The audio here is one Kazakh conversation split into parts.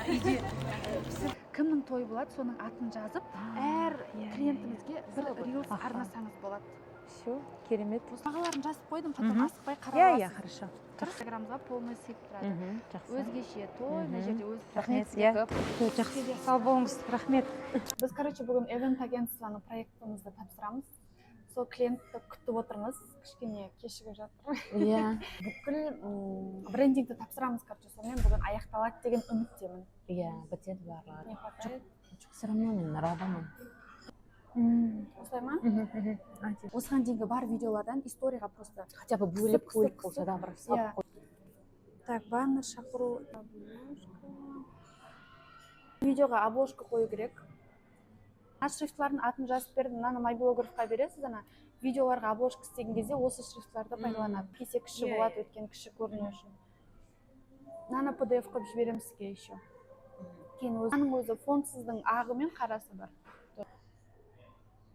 үйде кімнің тойы болады, соның атын жазып, әр клиентімізге бір рилс арнасаңыз болады. Все, керемет. Бағаларын жазып қойдым, потом асықпай қарап Иә, аласыз. хорошо. Инстаграмға полный сыйып тұрады. Жақсы. Өзгеше той, мына жерде өз Рахмет, иә. Жақсы. Сау болыңыз, рахмет. Біз, бүгін event агентствоның проектімізді тапсырамыз. Сол клиентті күтіп отырмыз, кішкене кешігіп жатыр. Иә. Бүкіл брендингті тапсырамыз, сонымен бүгін аяқталады деген үміттемін. Иә, бітеді барлығы. Не хватает? Все равно мен рабамын. Осылай ма? Осыған дейінгі бар видеолардан историяға просто Хотя бы бөліп болса да бір салып қой. Так, баннер шақыру. Видеоға обложка қою керек. Шрифтлардың атын жазып бердім, мынаны майблографқа бересіз, ана видеоларға обложка істеген кезде осы шрифтларды пайдаланады. Кесе кіші болады, өткен кіші көріну үшін. Мынаны PDF қылып жібереміз сізге еще. Кейін өзі фонтсыздың ағы мен қарасы бар.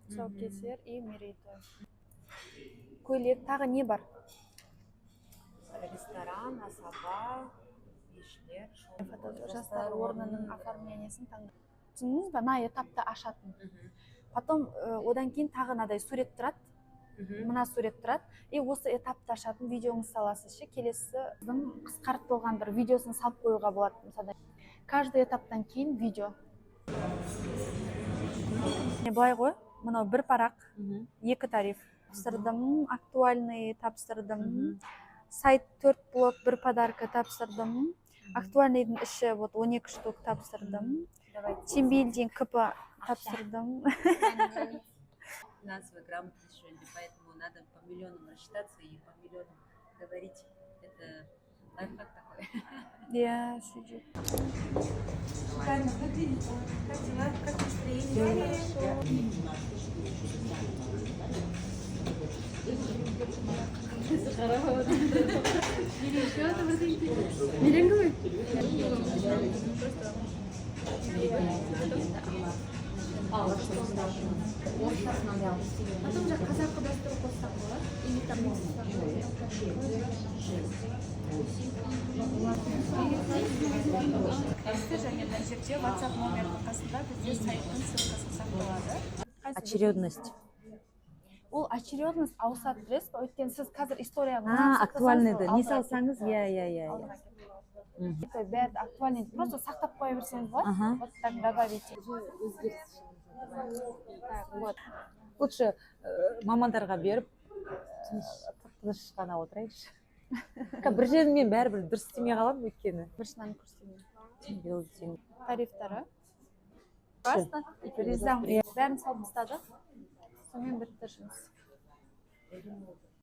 Тұсаукесер и мерейтой. Көйлек, тағы не бар? Ресторан, асаба, ешілер, жастар орнының оформлениесін таңдап. Түсіндіңіз ба? Мына этапта ашатын. Потом одан кейін тағы надай сурет тұрады. Мына сурет тұрады. И осы этапта ашатын видеоңыз саласыз ше. Келесі қысқартылған бір видеосын салып қоюға болады. Мысалы, каждый этаптан кейін видео. Былай ғой, мынау бір парақ, екі тариф. Тапсырдым, актуальный тапсырдым. Сайт 4 блок, бір подарка тапсырдым. Актуальныйдың іші 12 штук тапсырдым. Тимбилдинг КП тапсырдым. Финансовая грамотность сегодня, поэтому надо по миллионам рассчитаться и по миллионам говорить. Это лайфхак такой. Я сижу. Как дела? Как настроение? Потом же қазақы дәстүр қоссақ болады. Және мына жерде WhatsApp номердің қасында бізде сайттың ссылкасы сақталады. Очередность. Ол очередность ауысады, білесіз бе? Өйткені сіз қазір историяны актуальныйды. Не салсаңыз, иә. Бәрі актуальный. Просто сақтап қоя берсеңіз болады. Вот так добавите. Лучше мамандарға беріп, тыныш қана отырайыншы. Бір жермен бәрібір дұрыс істемей қаламын өйткені. Бір шынаны көрсетемін. Тарифтары. Ризамын. Бәрін салып тастадық. Сонымен бітті жұмыс.